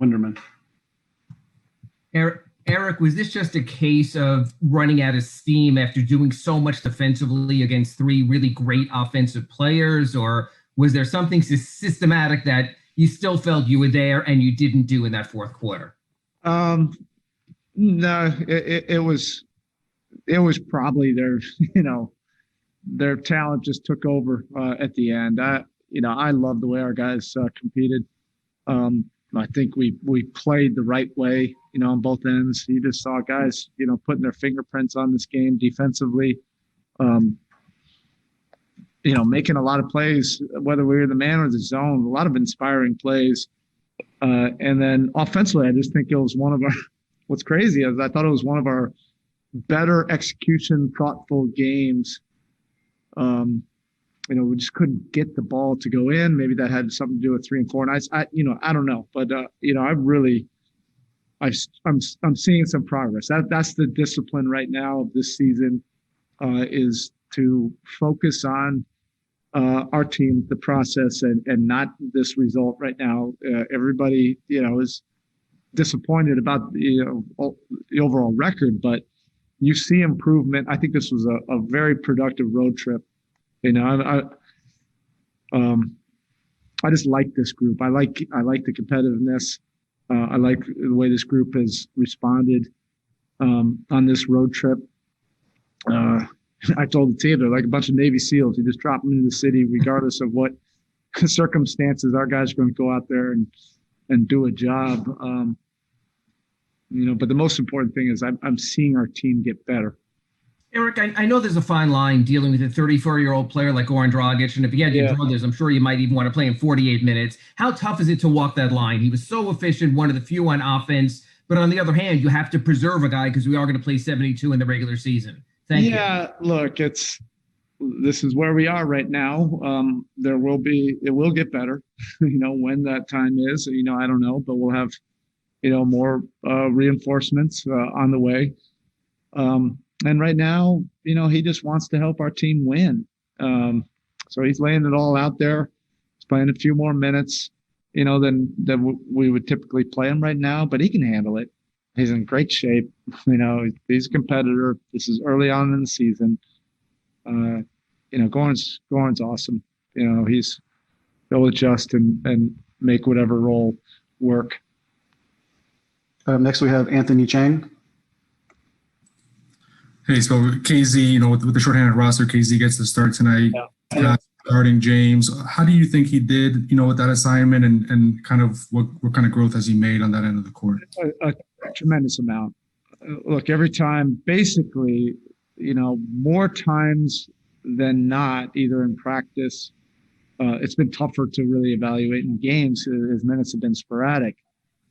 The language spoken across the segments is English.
Winderman. Eric, was this just a case of running out of steam after doing so much defensively against three really great offensive players, or was there something systematic that you still felt you were there and you didn't do in that fourth quarter? No, it was probably their talent just took over at the end. I love the way our guys competed. I think we played the right way, on both ends. You just saw guys, putting their fingerprints on this game defensively, making a lot of plays, whether we were the man or the zone, a lot of inspiring plays. And then offensively, I just think it was one of our – what's crazy is I thought it was one of our better execution, thoughtful games. We just couldn't get the ball to go in. Maybe that had something to do with 3 and 4. And I don't know, but I'm seeing some progress. That's the discipline right now of this season, is to focus on our team, the process, and not this result right now. Everybody, is disappointed about the overall record, but you see improvement. I think this was a very productive road trip. I just like this group. I like the competitiveness. I like the way this group has responded on this road trip. I told the team they're like a bunch of Navy SEALs. You just drop them into the city, regardless of what circumstances. Our guys are going to go out there and do a job. But the most important thing is I'm seeing our team get better. Eric, I know there's a fine line dealing with a 34-year-old player like Goran Dragic, and if he had to draw this, I'm sure you might even want to play him 48 minutes. How tough is it to walk that line? He was so efficient, one of the few on offense, but on the other hand, you have to preserve a guy because we are going to play 72 in the regular season. Thank you. Yeah, look, this is where we are right now. It will get better, when that time is, I don't know, but we'll have, more reinforcements on the way. And right now, he just wants to help our team win. So he's laying it all out there. He's playing a few more minutes, than we would typically play him right now, but he can handle it. He's in great shape. He's a competitor. This is early on in the season. Goran's awesome. He'll adjust and make whatever role work. Next we have Anthony Chang. Hey, so KZ, with the shorthanded roster, KZ gets the start tonight. Starting James. How do you think he did, with that assignment, and kind of what kind of growth has he made on that end of the court? A tremendous amount. Look, every time, basically, more times than not, either in practice, it's been tougher to really evaluate in games. His minutes have been sporadic.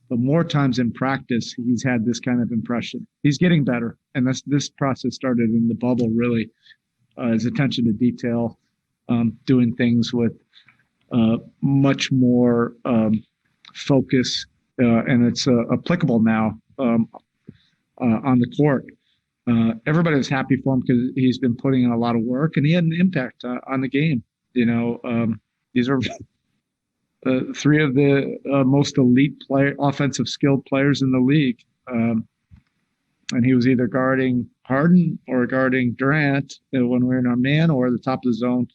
But more times in practice, he's had this kind of impression. He's getting better. And this process started in the bubble, really. His attention to detail, doing things with much more focus. And it's applicable now on the court. Everybody was happy for him because he's been putting in a lot of work, and he had an impact on the game. These are three of the most elite offensive skilled players in the league. And he was either guarding Harden or guarding Durant when we were in our man, or the top of the zone,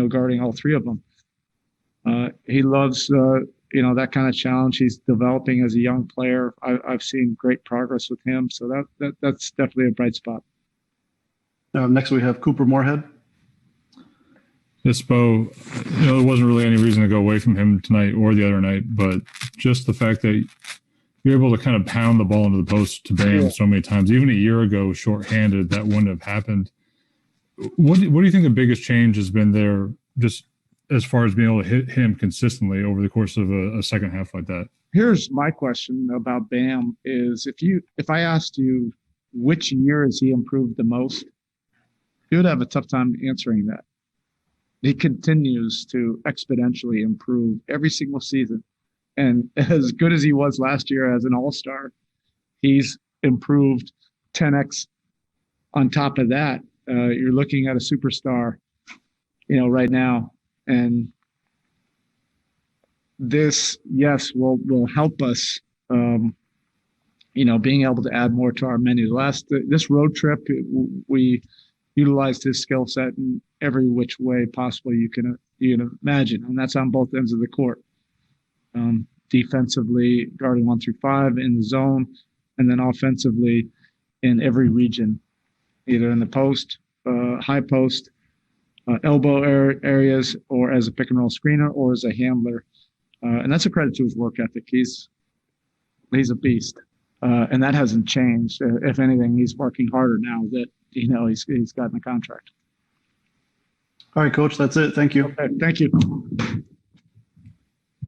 guarding all three of them. He loves, that kind of challenge. He's developing as a young player. I've seen great progress with him. So that's definitely a bright spot. Next we have Cooper Moorhead. Yes, Bo, there wasn't really any reason to go away from him tonight or the other night, but just the fact that you're able to kind of pound the ball into the post to Bam so many times. Even a year ago, shorthanded, that wouldn't have happened. What do you think the biggest change has been there, just as far as being able to hit him consistently over the course of a second half like that? Here's my question about Bam is if I asked you which year has he improved the most, you would have a tough time answering that. He continues to exponentially improve every single season. And as good as he was last year as an all-star, he's improved 10x on top of that. You're looking at a superstar, right now. And this, yes, will help us, being able to add more to our menu. This road trip, we utilized his skill set in every which way possible you can imagine, and that's on both ends of the court. Defensively, guarding 1 through 5 in the zone, and then offensively in every region, either in the post, high post, elbow areas, or as a pick and roll screener, or as a handler. And that's a credit to his work ethic. He's a beast, and that hasn't changed. If anything, he's working harder now that he's gotten a contract. All right, Coach, that's it. Thank you. Okay, thank you.